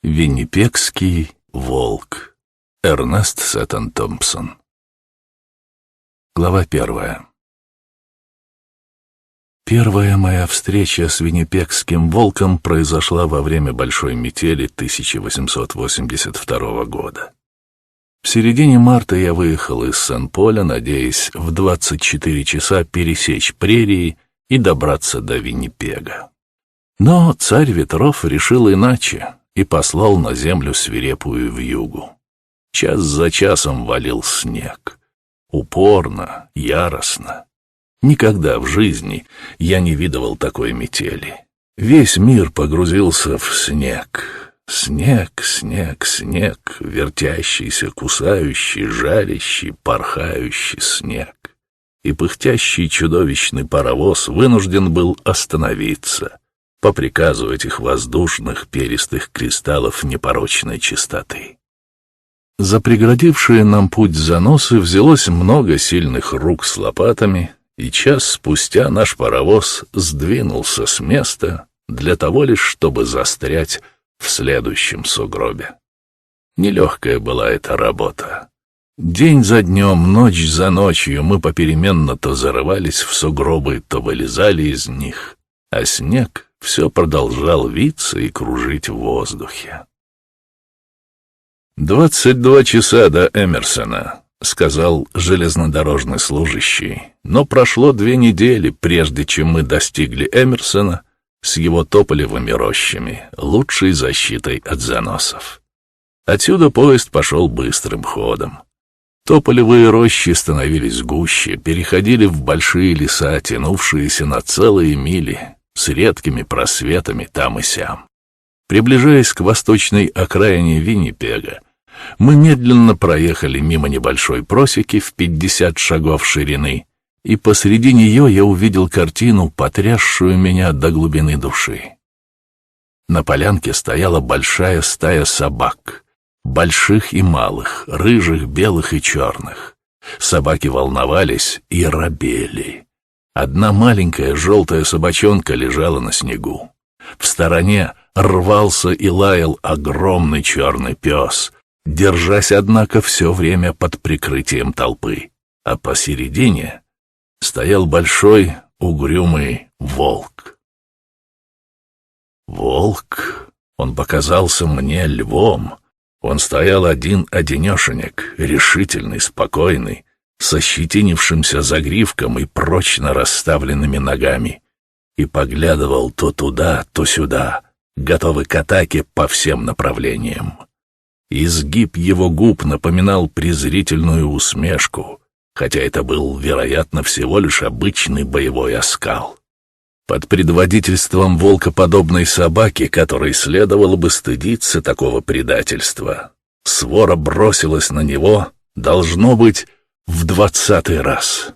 Виннипегский волк. Эрнест Сеттон Томпсон. Глава 1. Первая моя встреча с виннипегским волком произошла во время большой метели 1882 года. В середине марта я выехал из Сен-Поля, надеясь в 24 часа пересечь прерии и добраться до Виннипега. Но царь ветров решил иначе и послал на землю свирепую вьюгу. Час за часом валил снег. Упорно, яростно. Никогда в жизни я не видывал такой метели. Весь мир погрузился в снег. Снег, снег, снег, вертящийся, кусающий, жарящий, порхающий снег. И пыхтящий чудовищный паровоз вынужден был остановиться по приказу этих воздушных перистых кристаллов непорочной чистоты. За преградившие нам путь заносы взялось много сильных рук с лопатами, и час спустя наш паровоз сдвинулся с места для того лишь, чтобы застрять в следующем сугробе. Нелегкая была эта работа. День за днем, ночь за ночью мы попеременно то зарывались в сугробы, то вылезали из них, а снег все продолжал виться и кружить в воздухе. 22 часа до Эмерсона, — сказал железнодорожный служащий, но прошло 2 недели, прежде чем мы достигли Эмерсона с его тополевыми рощами, лучшей защитой от заносов. Отсюда поезд пошел быстрым ходом. Тополевые рощи становились гуще, переходили в большие леса, тянувшиеся на целые мили, с редкими просветами там и сям. Приближаясь к восточной окраине Виннипега, мы медленно проехали мимо небольшой просеки в 50 шагов ширины, и посреди нее я увидел картину, потрясшую меня до глубины души. На полянке стояла большая стая собак, больших и малых, рыжих, белых и черных. Собаки волновались и робели. Одна маленькая желтая собачонка лежала на снегу. В стороне рвался и лаял огромный черный пес, держась, однако, все время под прикрытием толпы, а посередине стоял большой угрюмый волк. Волк, он показался мне львом. Он стоял один-одинешенек, решительный, спокойный, с ощетинившимся загривком и прочно расставленными ногами, и поглядывал то туда, то сюда, готовый к атаке по всем направлениям. Изгиб его губ напоминал презрительную усмешку, хотя это был, вероятно, всего лишь обычный боевой оскал. Под предводительством волкоподобной собаки, которой следовало бы стыдиться такого предательства, свора бросилась на него, должно быть, в 20-й раз.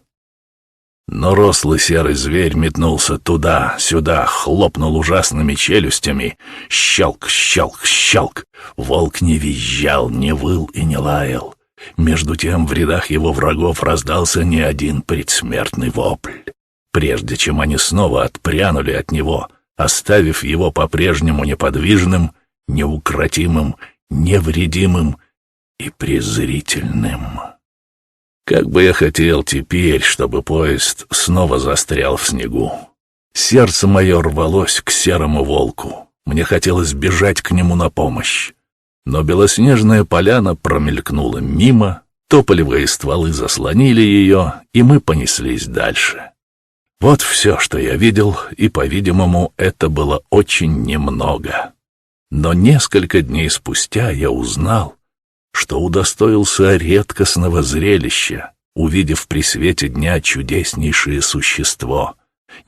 Но рослый серый зверь метнулся туда-сюда, хлопнул ужасными челюстями. Щелк, щелк, щелк. Волк не визжал, не выл и не лаял. Между тем в рядах его врагов раздался не один предсмертный вопль, прежде чем они снова отпрянули от него, оставив его по-прежнему неподвижным, неукротимым, невредимым и презрительным. Как бы я хотел теперь, чтобы поезд снова застрял в снегу. Сердце мое рвалось к серому волку. Мне хотелось бежать к нему на помощь. Но белоснежная поляна промелькнула мимо, тополевые стволы заслонили ее, и мы понеслись дальше. Вот все, что я видел, и, по-видимому, это было очень немного. Но несколько дней спустя я узнал, что удостоился редкостного зрелища, увидев при свете дня чудеснейшее существо,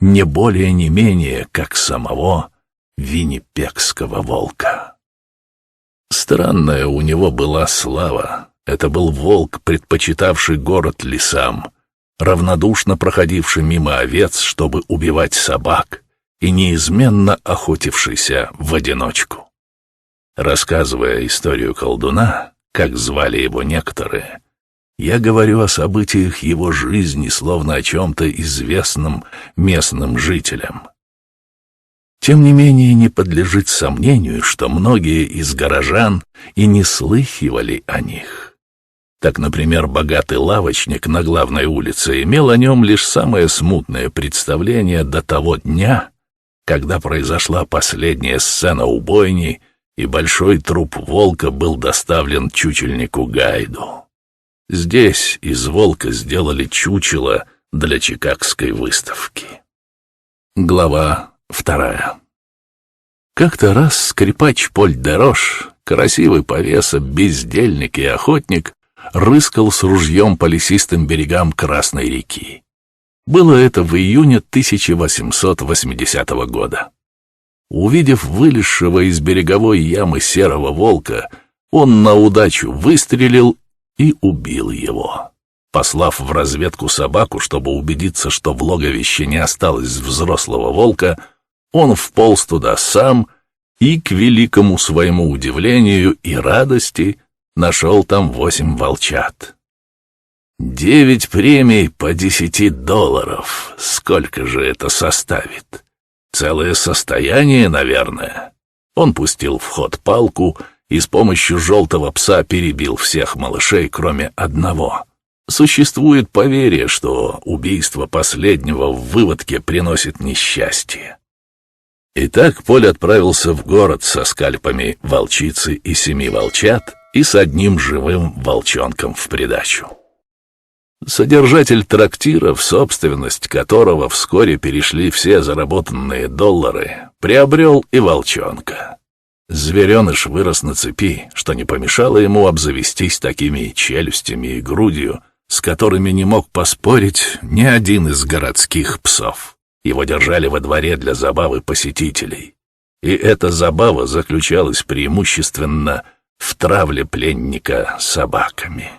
не более не менее, как самого виннипегского волка. Странная у него была слава. Это был волк, предпочитавший город лесам, равнодушно проходивший мимо овец, чтобы убивать собак, и неизменно охотившийся в одиночку. Рассказывая историю колдуна, как звали его некоторые, я говорю о событиях его жизни, словно о чем-то известном местным жителям. Тем не менее, не подлежит сомнению, что многие из горожан и не слыхивали о них. Так, например, богатый лавочник на главной улице имел о нем лишь самое смутное представление до того дня, когда произошла последняя сцена убойни, и большой труп волка был доставлен чучельнику Гайду. Здесь из волка сделали чучело для Чикагской выставки. Глава 2. Как-то раз скрипач Поль де Рош, красивый повеса, бездельник и охотник, рыскал с ружьем по лесистым берегам Красной реки. Было это в июне 1880 года. Увидев вылезшего из береговой ямы серого волка, он на удачу выстрелил и убил его. Послав в разведку собаку, чтобы убедиться, что в логовище не осталось взрослого волка, он вполз туда сам и, к великому своему удивлению и радости, нашел там 8 волчат. 9 премий по $10. Сколько же это составит? Целое состояние, наверное. Он пустил в ход палку и с помощью желтого пса перебил всех малышей, кроме одного. Существует поверье, что убийство последнего в выводке приносит несчастье. Итак, Поль отправился в город со скальпами волчицы и 7 волчат и с одним живым волчонком в придачу. Содержатель трактира, в собственность которого вскоре перешли все заработанные $, приобрел и волчонка. Звереныш вырос на цепи, что не помешало ему обзавестись такими челюстями и грудью, с которыми не мог поспорить ни один из городских псов. Его держали во дворе для забавы посетителей. И эта забава заключалась преимущественно в травле пленника собаками.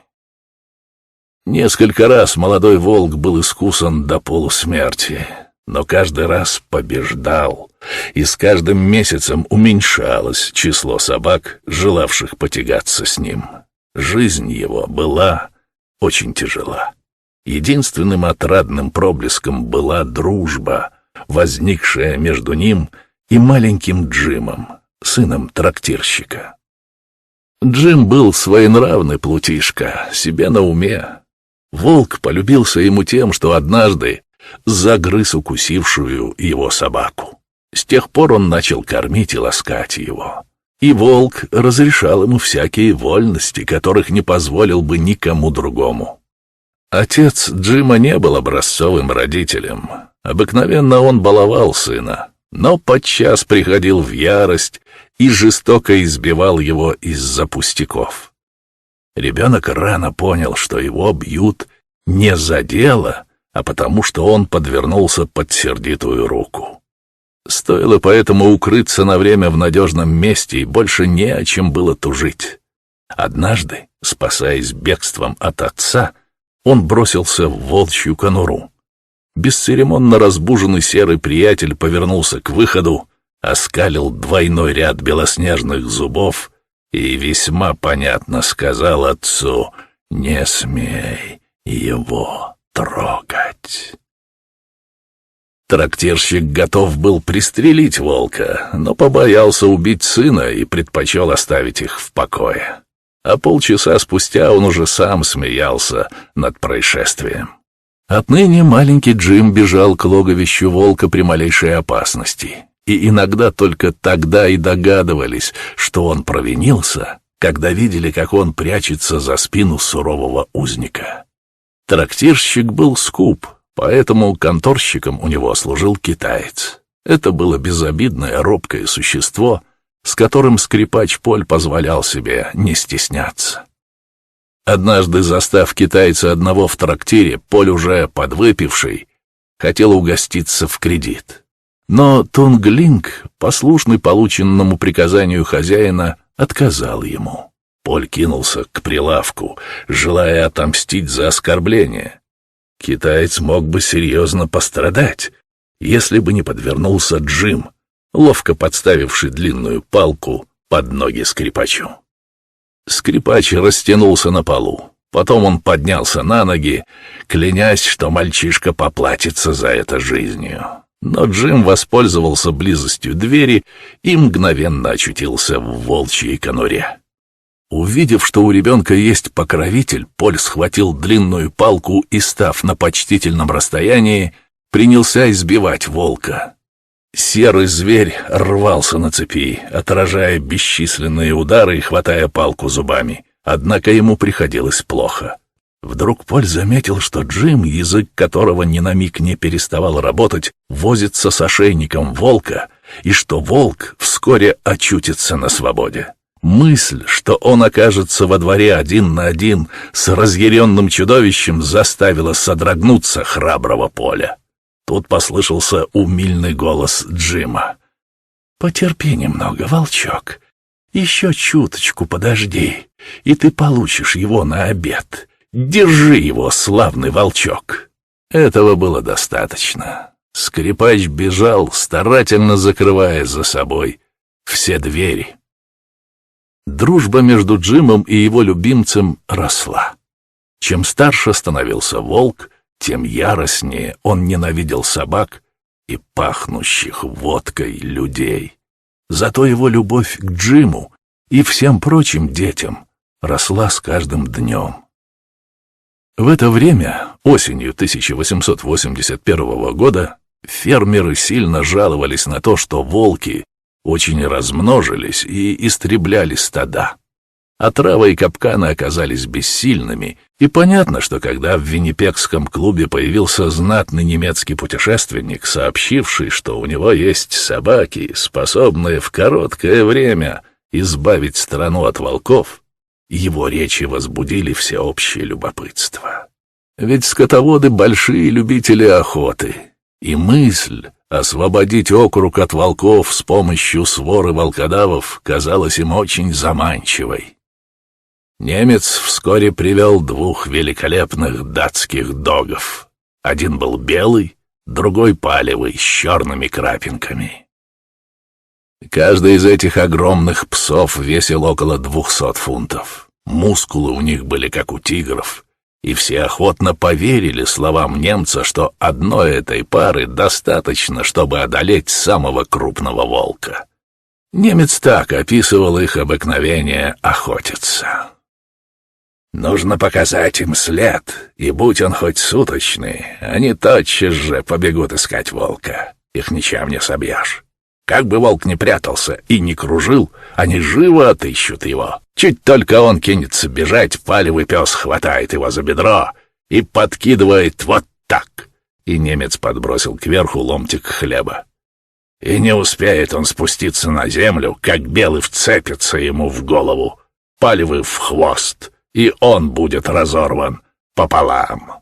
Несколько раз молодой волк был искусан до полусмерти, но каждый раз побеждал, и с каждым месяцем уменьшалось число собак, желавших потягаться с ним. Жизнь его была очень тяжела. Единственным отрадным проблеском была дружба, возникшая между ним и маленьким Джимом, сыном трактирщика. Джим был своенравный плутишка, себе на уме. Волк полюбился ему тем, что однажды загрыз укусившую его собаку. С тех пор он начал кормить и ласкать его. И волк разрешал ему всякие вольности, которых не позволил бы никому другому. Отец Джима не был образцовым родителем. Обыкновенно он баловал сына, но подчас приходил в ярость и жестоко избивал его из-за пустяков. Ребенок рано понял, что его бьют не за дело, а потому что он подвернулся под сердитую руку. Стоило поэтому укрыться на время в надежном месте, и больше не о чем было тужить. Однажды, спасаясь бегством от отца, он бросился в волчью конуру. Бесцеремонно разбуженный серый приятель повернулся к выходу, оскалил двойной ряд белоснежных зубов и весьма понятно сказал отцу: «Не смей его трогать». Трактирщик готов был пристрелить волка, но побоялся убить сына и предпочел оставить их в покое. А полчаса спустя он уже сам смеялся над происшествием. Отныне маленький Джим бежал к логовищу волка при малейшей опасности, и иногда только тогда и догадывались, что он провинился, когда видели, как он прячется за спину сурового узника. Трактирщик был скуп, поэтому конторщиком у него служил китаец. Это было безобидное, робкое существо, с которым скрипач Поль позволял себе не стесняться. Однажды, застав китайца одного в трактире, Поль, уже подвыпивший, хотел угоститься в кредит. Но Тунглинг, послушный полученному приказанию хозяина, отказал ему. Поль кинулся к прилавку, желая отомстить за оскорбление. Китаец мог бы серьезно пострадать, если бы не подвернулся Джим, ловко подставивший длинную палку под ноги скрипачу. Скрипач растянулся на полу. Потом он поднялся на ноги, клянясь, что мальчишка поплатится за это жизнью. Но Джим воспользовался близостью двери и мгновенно очутился в волчьей конуре. Увидев, что у ребенка есть покровитель, Поль схватил длинную палку и, став на почтительном расстоянии, принялся избивать волка. Серый зверь рвался на цепи, отражая бесчисленные удары и хватая палку зубами. Однако ему приходилось плохо. Вдруг Поль заметил, что Джим, язык которого ни на миг не переставал работать, возится с ошейником волка, и что волк вскоре очутится на свободе. Мысль, что он окажется во дворе один на один с разъяренным чудовищем, заставила содрогнуться храброго Поля. Тут послышался умильный голос Джима. «Потерпи немного, волчок. Еще чуточку подожди, и ты получишь его на обед. Держи его, славный волчок». Этого было достаточно. Скрипач бежал, старательно закрывая за собой все двери. Дружба между Джимом и его любимцем росла. Чем старше становился волк, тем яростнее он ненавидел собак и пахнущих водкой людей. Зато его любовь к Джиму и всем прочим детям росла с каждым днем. В это время, осенью 1881 года, фермеры сильно жаловались на то, что волки очень размножились и истребляли стада. Отрава и капканы оказались бессильными, и понятно, что когда в Виннипегском клубе появился знатный немецкий путешественник, сообщивший, что у него есть собаки, способные в короткое время избавить страну от волков, его речи возбудили всеобщее любопытство. Ведь скотоводы — большие любители охоты, и мысль освободить округ от волков с помощью своры волкодавов казалась им очень заманчивой. Немец вскоре привел двух великолепных датских догов. Один был белый, другой палевый, с черными крапинками. Каждый из этих огромных псов весил около 200 фунтов. Мускулы у них были как у тигров, и все охотно поверили словам немца, что одной этой пары достаточно, чтобы одолеть самого крупного волка. Немец так описывал их обыкновение охотиться. «Нужно показать им след, и будь он хоть суточный, они тотчас же побегут искать волка. Их ничем не собьешь. Как бы волк ни прятался и не кружил, они живо отыщут его. Чуть только он кинется бежать, палевый пес хватает его за бедро и подкидывает вот так». И немец подбросил кверху ломтик хлеба. И не успеет он спуститься на землю, как белый вцепится ему в голову, палевый в хвост, и он будет разорван пополам.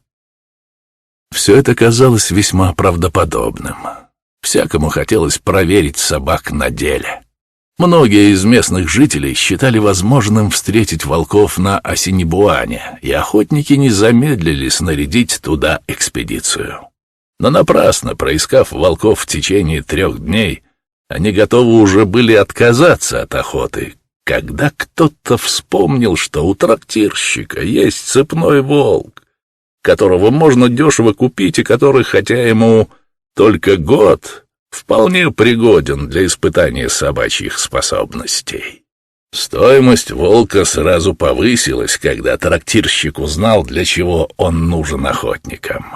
Все это казалось весьма правдоподобным. Всякому хотелось проверить собак на деле. Многие из местных жителей считали возможным встретить волков на Ассинибуане, и охотники не замедлили снарядить туда экспедицию. Но напрасно, проискав волков в течение 3 дней, они готовы уже были отказаться от охоты, когда кто-то вспомнил, что у трактирщика есть цепной волк, которого можно дешево купить и который, хотя ему только год, вполне пригоден для испытания собачьих способностей. Стоимость волка сразу повысилась, когда трактирщик узнал, для чего он нужен охотникам.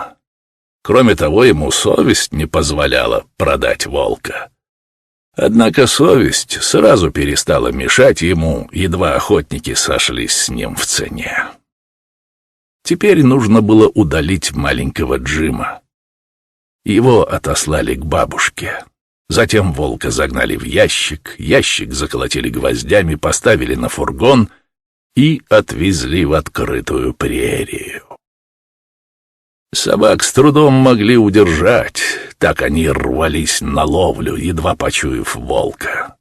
Кроме того, ему совесть не позволяла продать волка. Однако совесть сразу перестала мешать ему, едва охотники сошлись с ним в цене. Теперь нужно было удалить маленького Джима. Его отослали к бабушке. Затем волка загнали в ящик, ящик заколотили гвоздями, поставили на фургон и отвезли в открытую прерию. Собак с трудом могли удержать, так они рвались на ловлю, едва почуяв волка.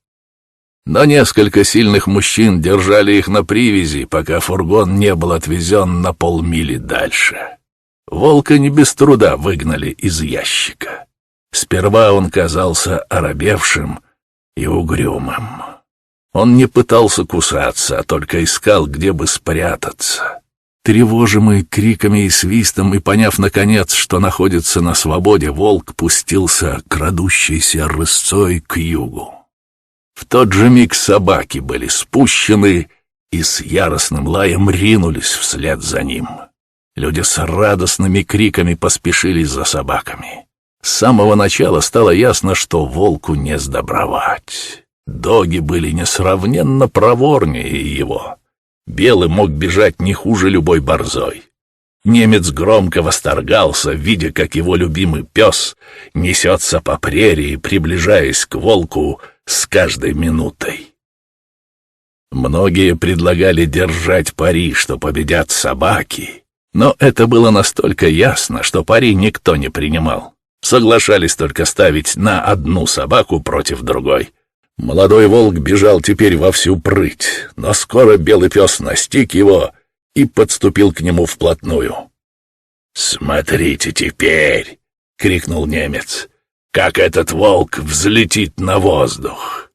Но несколько сильных мужчин держали их на привязи, пока фургон не был отвезен на полмили дальше. Волка не без труда выгнали из ящика. Сперва он казался оробевшим и угрюмым. Он не пытался кусаться, а только искал, где бы спрятаться. Тревожимый криками и свистом, и поняв, наконец, что находится на свободе, волк пустился крадущейся рысцой к югу. В тот же миг собаки были спущены и с яростным лаем ринулись вслед за ним. Люди с радостными криками поспешили за собаками. С самого начала стало ясно, что волку не сдобровать. Доги были несравненно проворнее его. Белый мог бежать не хуже любой борзой. Немец громко восторгался, видя, как его любимый пес несется по прерии, приближаясь к волку с каждой минутой. Многие предлагали держать пари, что победят собаки, но это было настолько ясно, что пари никто не принимал. Соглашались только ставить на одну собаку против другой. Молодой волк бежал теперь во всю прыть, но скоро белый пес настиг его и подступил к нему вплотную. «Смотрите теперь!» — крикнул немец. «Как этот волк взлетит на воздух!»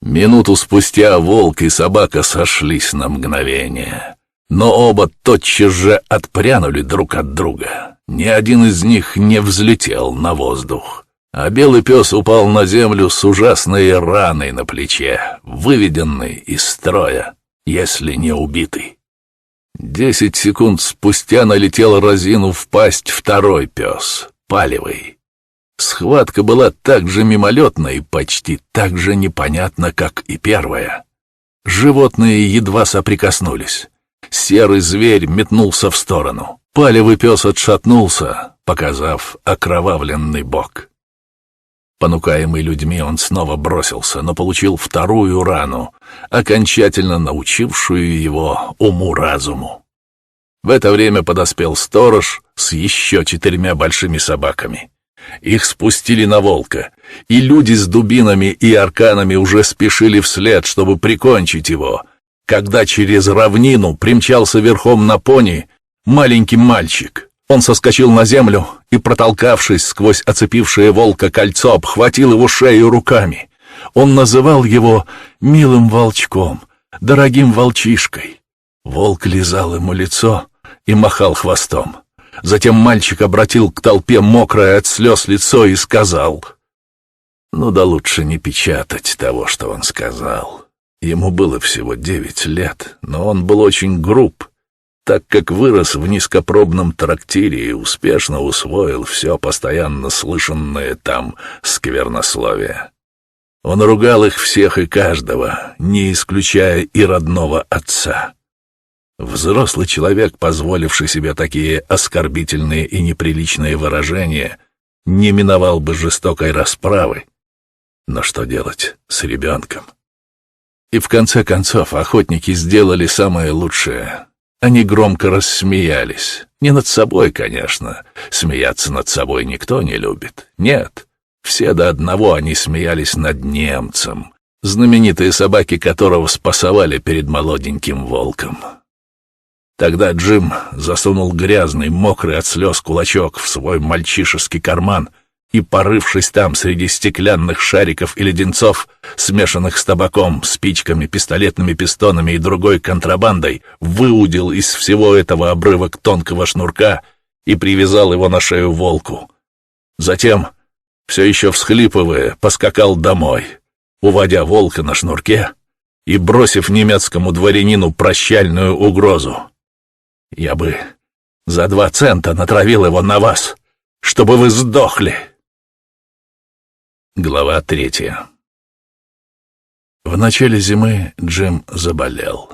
Минуту спустя волк и собака сошлись на мгновение, но оба тотчас же отпрянули друг от друга. Ни один из них не взлетел на воздух, а белый пес упал на землю с ужасной раной на плече, выведенный из строя, если не убитый. 10 секунд спустя налетел разину в пасть второй пес, палевый. Схватка была так же мимолетна и почти так же непонятна, как и первая. Животные едва соприкоснулись. Серый зверь метнулся в сторону. Палевый пес отшатнулся, показав окровавленный бок. Понукаемый людьми, он снова бросился, но получил вторую рану, окончательно научившую его уму-разуму. В это время подоспел сторож с еще 4 большими собаками. Их спустили на волка, и люди с дубинами и арканами уже спешили вслед, чтобы прикончить его, когда через равнину примчался верхом на пони маленький мальчик. Он соскочил на землю и, протолкавшись сквозь оцепившее волка кольцо, обхватил его шею руками. Он называл его «милым волчком», «дорогим волчишкой». Волк лизал ему лицо и махал хвостом. Затем мальчик обратил к толпе мокрое от слез лицо и сказал: «Ну да лучше не печатать того, что он сказал». Ему было всего 9 лет, но он был очень груб, так как вырос в низкопробном трактире и успешно усвоил все постоянно слышанное там сквернословие. Он ругал их всех и каждого, не исключая и родного отца. Взрослый человек, позволивший себе такие оскорбительные и неприличные выражения, не миновал бы жестокой расправы. Но что делать с ребенком? И в конце концов охотники сделали самое лучшее. Они громко рассмеялись. Не над собой, конечно. Смеяться над собой никто не любит. Нет, все до одного они смеялись над немцем, знаменитые собаки которого спасовали перед молоденьким волком. Тогда Джим засунул грязный, мокрый от слез кулачок в свой мальчишеский карман и, порывшись там среди стеклянных шариков и леденцов, смешанных с табаком, спичками, пистолетными пистонами и другой контрабандой, выудил из всего этого обрывок тонкого шнурка и привязал его на шею волку. Затем, все еще всхлипывая, поскакал домой, уводя волка на шнурке и бросив немецкому дворянину прощальную угрозу: «Я бы за 2 цента натравил его на вас, чтобы вы сдохли». Глава 3. В начале зимы Джим заболел.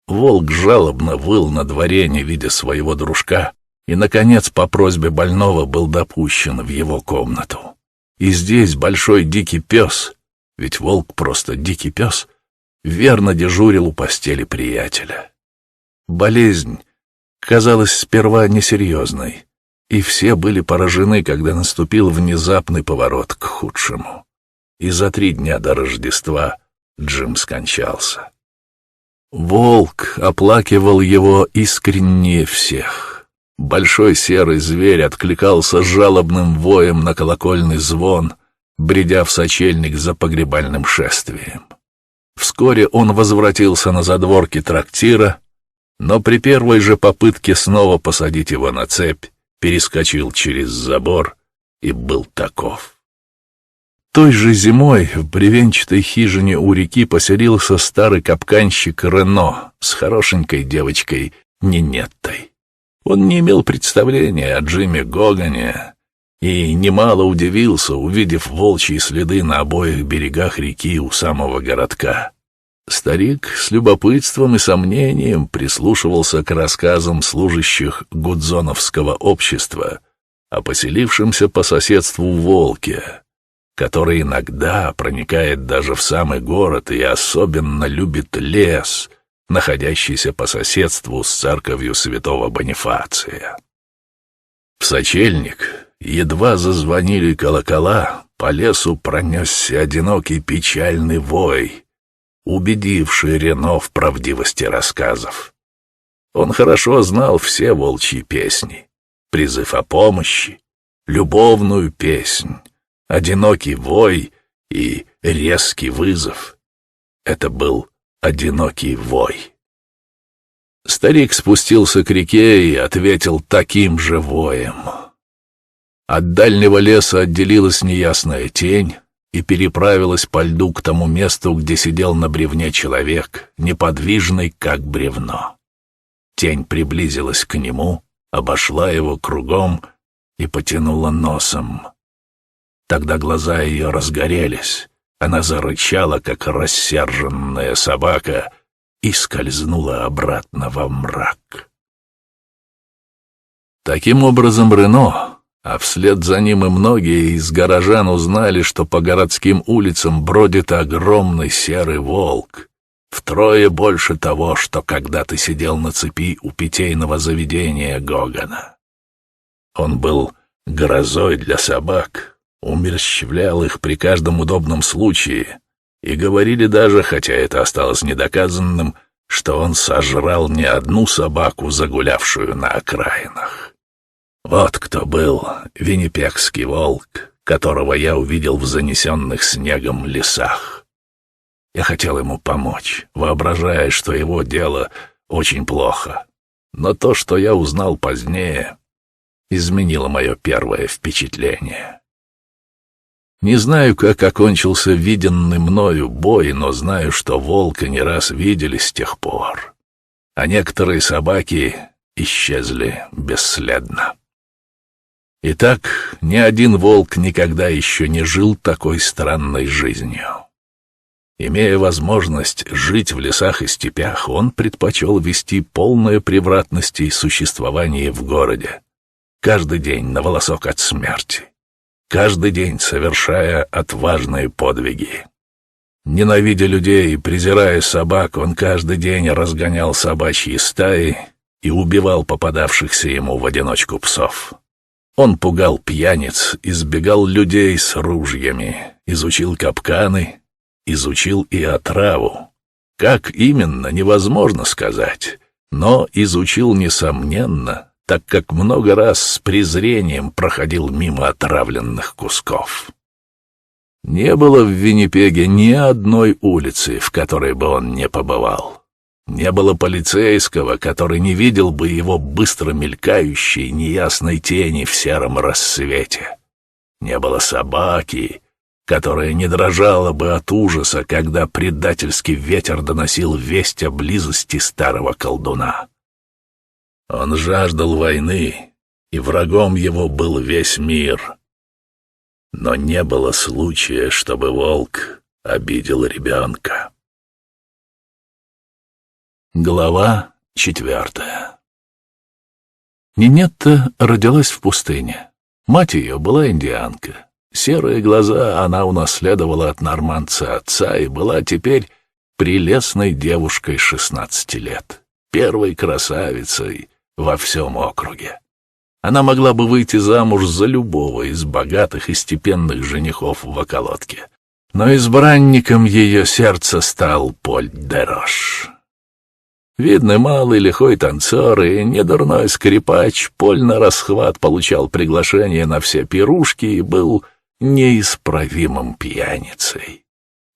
Волк жалобно выл на дворе, не видя своего дружка, и, наконец, по просьбе больного был допущен в его комнату. И здесь большой дикий пес, ведь волк просто дикий пес, верно дежурил у постели приятеля. Болезнь казалась сперва несерьезной, и все были поражены, когда наступил внезапный поворот к худшему. И за 3 дня до Рождества Джим скончался. Волк оплакивал его искреннее всех. Большой серый зверь откликался жалобным воем на колокольный звон, бредя в сочельник за погребальным шествием. Вскоре он возвратился на задворки трактира но при первой же попытке снова посадить его на цепь, перескочил через забор и был таков. Той же зимой в бревенчатой хижине у реки поселился старый капканщик Рено с хорошенькой девочкой Нинеттой. Он не имел представления о Джиме Гогане и немало удивился, увидев волчьи следы на обоих берегах реки у самого городка. Старик с любопытством и сомнением прислушивался к рассказам служащих гудзоновского общества о поселившемся по соседству волке, который иногда проникает даже в самый город и особенно любит лес, находящийся по соседству с церковью святого Бонифация. В сочельник едва зазвонили колокола, по лесу пронесся одинокий печальный вой, убедивший Рено в правдивости рассказов. Он хорошо знал все волчьи песни: призыв о помощи, любовную песнь, одинокий вой и резкий вызов. Это был одинокий вой. Старик спустился к реке и ответил таким же воем. От дальнего леса отделилась неясная тень и переправилась по льду к тому месту, где сидел на бревне человек, неподвижный, как бревно. Тень приблизилась к нему, обошла его кругом и потянула носом. Тогда глаза ее разгорелись, она зарычала, как рассерженная собака, и скользнула обратно во мрак. Таким образом, Рено, а вслед за ним и многие из горожан узнали, что по городским улицам бродит огромный серый волк, втрое больше того, что когда-то сидел на цепи у питейного заведения Гогана. Он был грозой для собак, умерщвлял их при каждом удобном случае, и говорили даже, хотя это осталось недоказанным, что он сожрал не одну собаку, загулявшую на окраинах. Вот кто был виннипегский волк, которого я увидел в занесенных снегом лесах. Я хотел ему помочь, воображая, что его дело очень плохо, но то, что я узнал позднее, изменило мое первое впечатление. Не знаю, как окончился виденный мною бой, но знаю, что волка не раз видели с тех пор, а некоторые собаки исчезли бесследно. Итак, ни один волк никогда еще не жил такой странной жизнью. Имея возможность жить в лесах и степях, он предпочел вести полное превратностей существование в городе, каждый день на волосок от смерти, каждый день совершая отважные подвиги. Ненавидя людей и презирая собак, он каждый день разгонял собачьи стаи и убивал попадавшихся ему в одиночку псов. Он пугал пьяниц, избегал людей с ружьями, изучил капканы, изучил и отраву. Как именно, невозможно сказать, но изучил несомненно, так как много раз с презрением проходил мимо отравленных кусков. Не было в Виннипеге ни одной улицы, в которой бы он не побывал. Не было полицейского, который не видел бы его быстро мелькающей неясной тени в сером рассвете. Не было собаки, которая не дрожала бы от ужаса, когда предательский ветер доносил весть о близости старого колдуна. Он жаждал войны, и врагом его был весь мир. Но не было случая, чтобы волк обидел ребенка. Глава 4. Нинетта родилась в пустыне. Мать ее была индианка. Серые глаза она унаследовала от нормандца отца и была теперь прелестной девушкой 16 лет, первой красавицей во всем округе. Она могла бы выйти замуж за любого из богатых и степенных женихов в околотке. Но избранником ее сердца стал Поль де Рош. Видный малый лихой танцор и недурной скрипач, Поль на расхват получал приглашение на все пирушки и был неисправимым пьяницей.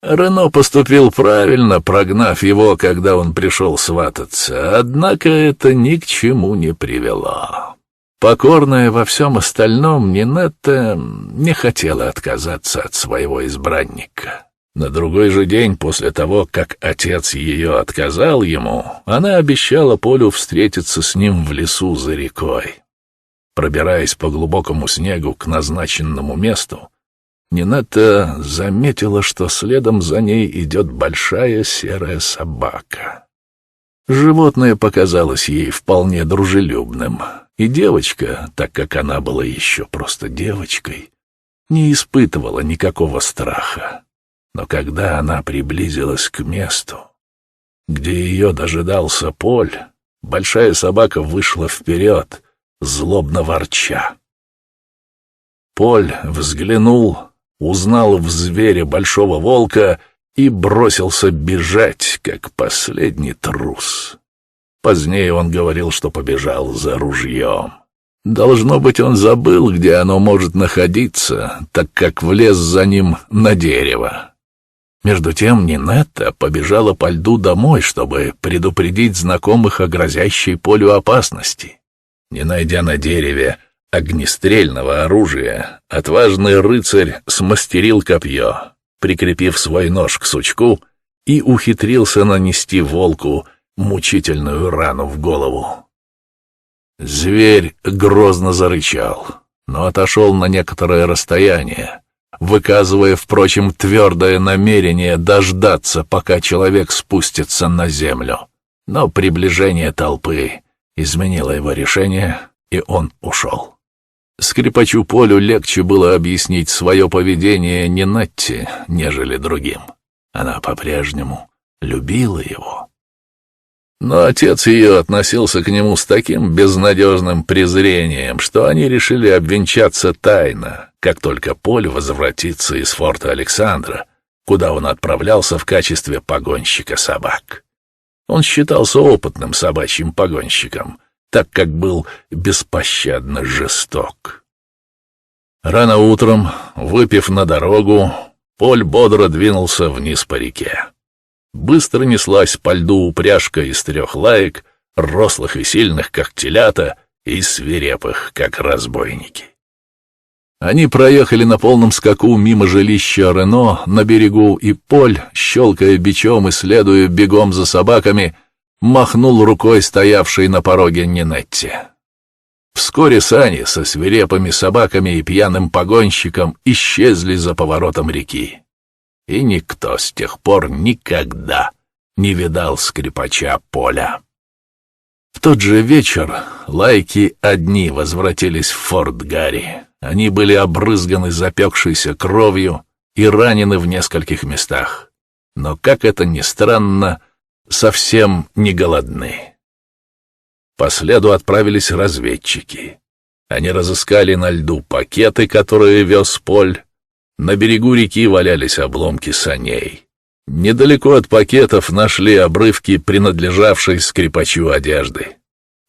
Рено поступил правильно, прогнав его, когда он пришел свататься, однако это ни к чему не привело. Покорная во всем остальном, Нинетта не хотела отказаться от своего избранника. На другой же день после того, как отец ее отказал ему, она обещала Полю встретиться с ним в лесу за рекой. Пробираясь по глубокому снегу к назначенному месту, Нинетта заметила, что следом за ней идет большая серая собака. Животное показалось ей вполне дружелюбным, и девочка, так как она была еще просто девочкой, не испытывала никакого страха. Но когда она приблизилась к месту, где ее дожидался Поль, большая собака вышла вперед, злобно ворча. Поль взглянул, узнал в звере большого волка и бросился бежать, как последний трус. Позднее он говорил, что побежал за ружьем. Должно быть, он забыл, где оно может находиться, так как влез за ним на дерево. Между тем Нинетта побежала по льду домой, чтобы предупредить знакомых о грозящей Полю опасности. Не найдя на дереве огнестрельного оружия, отважный рыцарь смастерил копье, прикрепив свой нож к сучку, и ухитрился нанести волку мучительную рану в голову. Зверь грозно зарычал, но отошел на некоторое расстояние, выказывая, впрочем, твердое намерение дождаться, пока человек спустится на землю. Но приближение толпы изменило его решение, и он ушел. Скрипачу Полю легче было объяснить свое поведение Нинетте, нежели другим. Она по-прежнему любила его. Но отец ее относился к нему с таким безнадежным презрением, что они решили обвенчаться тайно, как только Поль возвратится из форта Александра, куда он отправлялся в качестве погонщика собак. Он считался опытным собачьим погонщиком, так как был беспощадно жесток. Рано утром, выпив на дорогу, Поль бодро двинулся вниз по реке. Быстро неслась по льду упряжка из 3 лаек, рослых и сильных, как телята, и свирепых, как разбойники. Они проехали на полном скаку мимо жилища Рено на берегу, и Поль, щелкая бичом и следуя бегом за собаками, махнул рукой стоявшей на пороге Нинетте. Вскоре сани со свирепыми собаками и пьяным погонщиком исчезли за поворотом реки. И никто с тех пор никогда не видал скрипача Поля. В тот же вечер лайки одни возвратились в форт Гарри. Они были обрызганы запекшейся кровью и ранены в нескольких местах. Но, как это ни странно, совсем не голодны. По следу отправились разведчики. Они разыскали на льду пакеты, которые вез Поль. На берегу реки валялись обломки саней. Недалеко от пакетов нашли обрывки, принадлежавшей скрипачу одежды.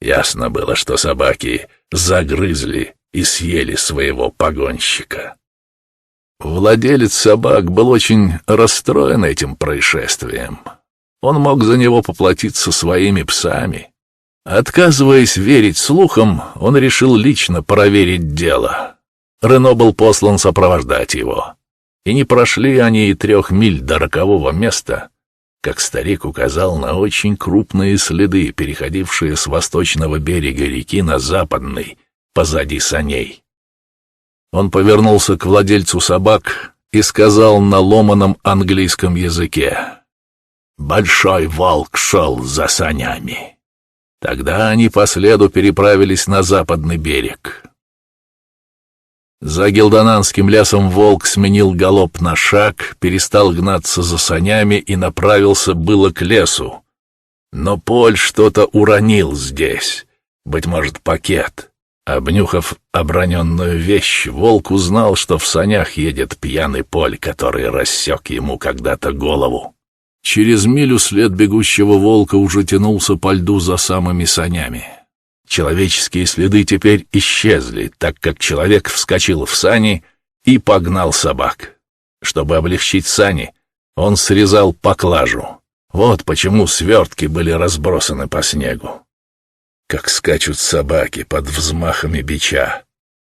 Ясно было, что собаки загрызли и съели своего погонщика. Владелец собак был очень расстроен этим происшествием. Он мог за него поплатиться своими псами. Отказываясь верить слухам, он решил лично проверить дело. Рено был послан сопровождать его. И не прошли они и 3 миль до рокового места, как старик указал на очень крупные следы, переходившие с восточного берега реки на западный, позади саней. Он повернулся к владельцу собак и сказал на ломаном английском языке: «Большой волк шел за санями». Тогда они по следу переправились на западный берег. За Гилдонанским лесом волк сменил галоп на шаг, перестал гнаться за санями и направился было к лесу. Но Поль что-то уронил здесь, быть может, пакет. Обнюхав оброненную вещь, волк узнал, что в санях едет пьяный Поль, который рассек ему когда-то голову. Через милю след бегущего волка уже тянулся по льду за самыми санями. Человеческие следы теперь исчезли, так как человек вскочил в сани и погнал собак. Чтобы облегчить сани, Он срезал поклажу. Вот почему свертки были разбросаны по снегу. Как скачут собаки под взмахами бича.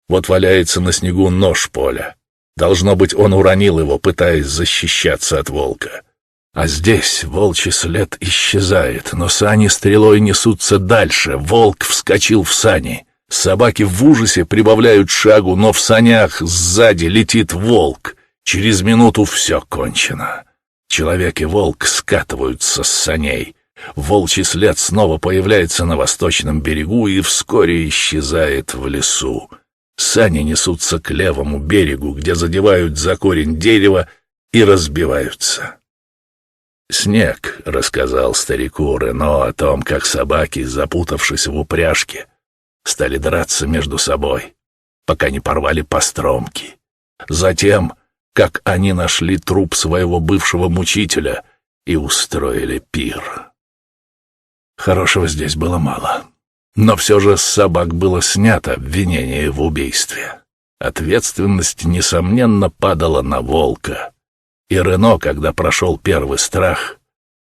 Вот валяется на снегу нож Поля. Должно быть, он уронил его, пытаясь защищаться от волка. А здесь волчий след исчезает, но сани стрелой несутся дальше. Волк вскочил в сани. Собаки в ужасе прибавляют шагу, но в санях сзади летит волк. Через минуту все кончено. Человек и волк скатываются с саней. Волчий след снова появляется на восточном берегу и вскоре исчезает в лесу. Сани несутся к левому берегу, где задевают за корень дерева и разбиваются. Снег рассказал старику Рено о том, как собаки, запутавшись в упряжке, стали драться между собой, пока не порвали постромки. Затем, как они нашли труп своего бывшего мучителя и устроили пир. Хорошего здесь было мало. Но все же с собак было снято обвинение в убийстве. Ответственность, несомненно, падала на волка. И Рено, когда прошел первый страх,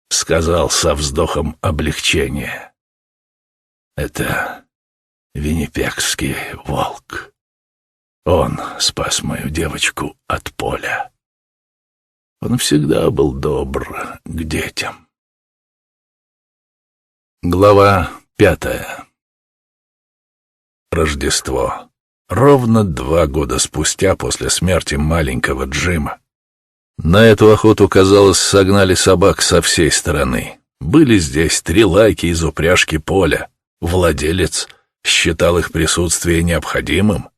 сказал со вздохом облегчения: «Это виннипегский волк. Он спас мою девочку от Поля. Он всегда был добр к детям». Глава 5. Рождество. Ровно 2 года спустя после смерти маленького Джима. На эту охоту, казалось, согнали собак со всей стороны. Были здесь 3 лайки из упряжки Поля. Владелец считал их присутствие необходимым.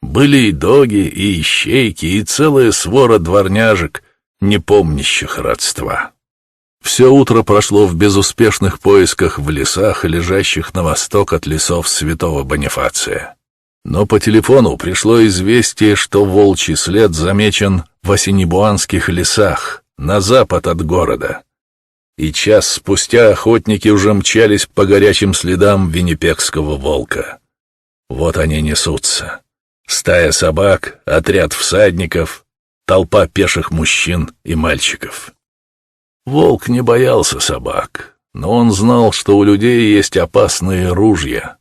Были и доги, и ищейки, и целая свора дворняжек, не помнящих родства. Все утро прошло в безуспешных поисках в лесах, лежащих на восток от лесов Святого Бонифация. Но по телефону пришло известие, что волчий след замечен в Асинибуанских лесах, на запад от города. И час спустя охотники уже мчались по горячим следам виннипегского волка. Вот они несутся. Стая собак, отряд всадников, толпа пеших мужчин и мальчиков. Волк не боялся собак, но он знал, что у людей есть опасные ружья.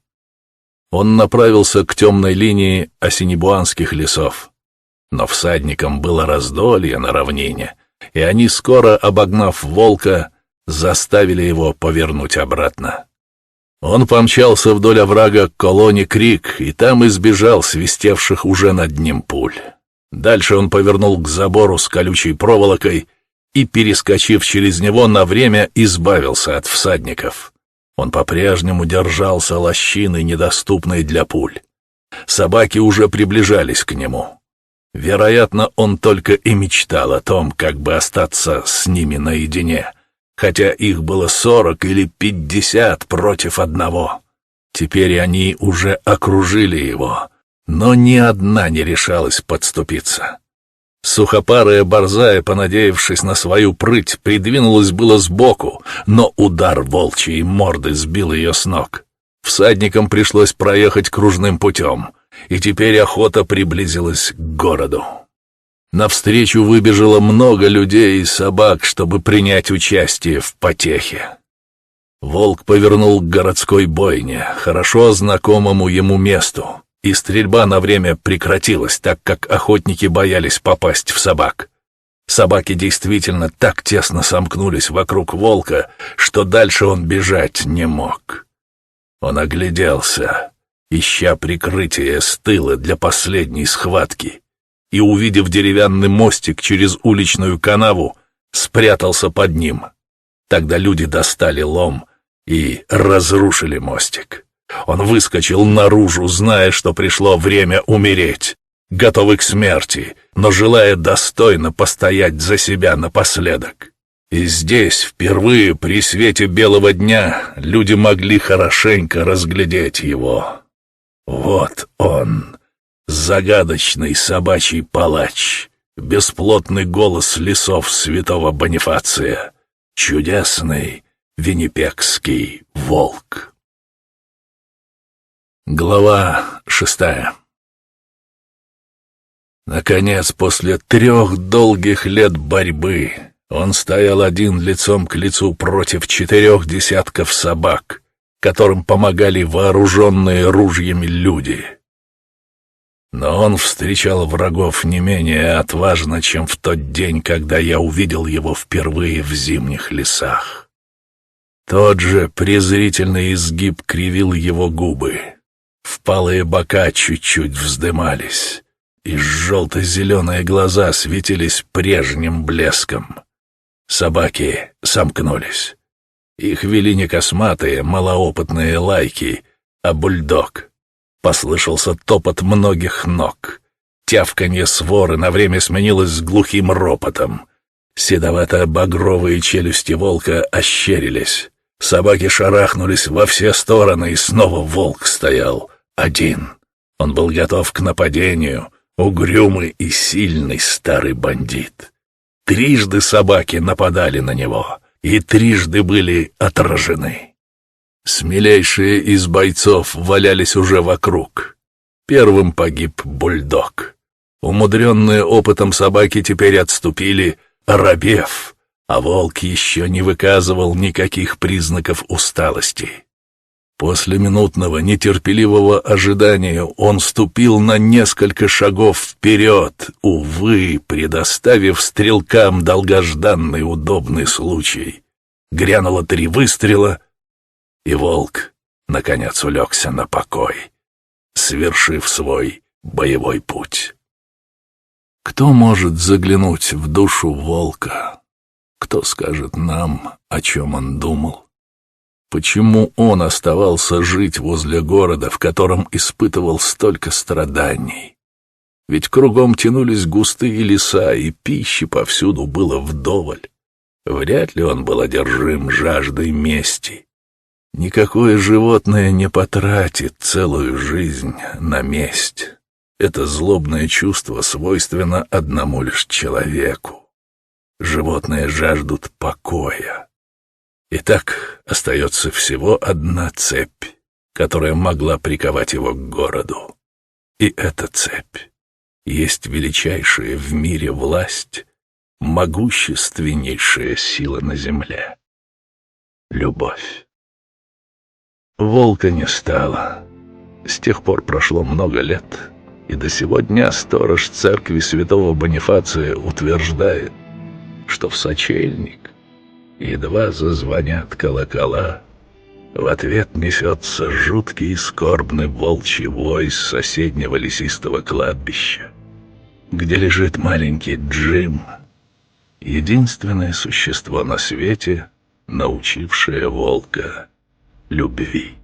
Он направился к темной линии Асинибуанских лесов. Но всадникам было раздолье на равнине, и они, скоро обогнав волка, заставили его повернуть обратно. Он помчался вдоль оврага к колонне Крик, и там избежал свистевших уже над ним пуль. Дальше он повернул к забору с колючей проволокой и, перескочив через него, на время избавился от всадников. Он по-прежнему держался лощины, недоступной для пуль. Собаки уже приближались к нему. Вероятно, он только и мечтал о том, как бы остаться с ними наедине, хотя их было 40 или 50 против одного. Теперь они уже окружили его, но ни одна не решалась подступиться. Сухопарая борзая, понадеявшись на свою прыть, придвинулась было сбоку, но удар волчьей морды сбил ее с ног. Всадникам пришлось проехать кружным путем, и теперь охота приблизилась к городу. Навстречу выбежало много людей и собак, чтобы принять участие в потехе. Волк повернул к городской бойне, хорошо знакомому ему месту, и стрельба на время прекратилась, так как охотники боялись попасть в собак. Собаки действительно так тесно сомкнулись вокруг волка, что дальше он бежать не мог. Он огляделся, ища прикрытие с тыла для последней схватки, и, увидев деревянный мостик через уличную канаву, спрятался под ним. Тогда люди достали лом и разрушили мостик. Он выскочил наружу, зная, что пришло время умереть, готовый к смерти, но желая достойно постоять за себя напоследок. И здесь, впервые при свете белого дня, люди могли хорошенько разглядеть его. Вот он, загадочный собачий палач, бесплотный голос лесов Святого Бонифация, чудесный виннипегский волк. Глава 6. Наконец, после 3 долгих лет борьбы, он стоял один лицом к лицу против 4 десятков собак, которым помогали вооруженные ружьями люди. Но он встречал врагов не менее отважно, чем в тот день, когда я увидел его впервые в зимних лесах. Тот же презрительный изгиб кривил его губы, впалые бока чуть-чуть вздымались, и желто-зеленые глаза светились прежним блеском. Собаки сомкнулись. Их вели не косматые, малоопытные лайки, а бульдог. Послышался топот многих ног. Тявканье своры на время сменилось с глухим ропотом. Седовато-багровые челюсти волка ощерились. Собаки шарахнулись во все стороны, и снова волк стоял один. Он был готов к нападению, угрюмый и сильный старый бандит. 3 собаки нападали на него, и 3 были отражены. Смелейшие из бойцов валялись уже вокруг. Первым погиб бульдог. Умудренные опытом собаки теперь отступили, оробев, а волк еще не выказывал никаких признаков усталости. После минутного нетерпеливого ожидания он ступил на несколько шагов вперед, увы, предоставив стрелкам долгожданный удобный случай. Грянуло 3 выстрела, и волк, наконец, улегся на покой, свершив свой боевой путь. Кто может заглянуть в душу волка? Кто скажет нам, о чем он думал? Почему он оставался жить возле города, в котором испытывал столько страданий? Ведь кругом тянулись густые леса, и пищи повсюду было вдоволь. Вряд ли он был одержим жаждой мести. Никакое животное не потратит целую жизнь на месть. Это злобное чувство свойственно одному лишь человеку. Животные жаждут покоя. Итак, остается всего одна цепь, которая могла приковать его к городу. И эта цепь есть величайшая в мире власть, могущественнейшая сила на земле — любовь. Волка не стало. С тех пор прошло много лет, и до сего дня сторож церкви святого Бонифация утверждает, что в сочельник едва зазвонят колокола, в ответ несется жуткий и скорбный волчий вой с соседнего лесистого кладбища, где лежит маленький Джим, единственное существо на свете, научившее волка любви.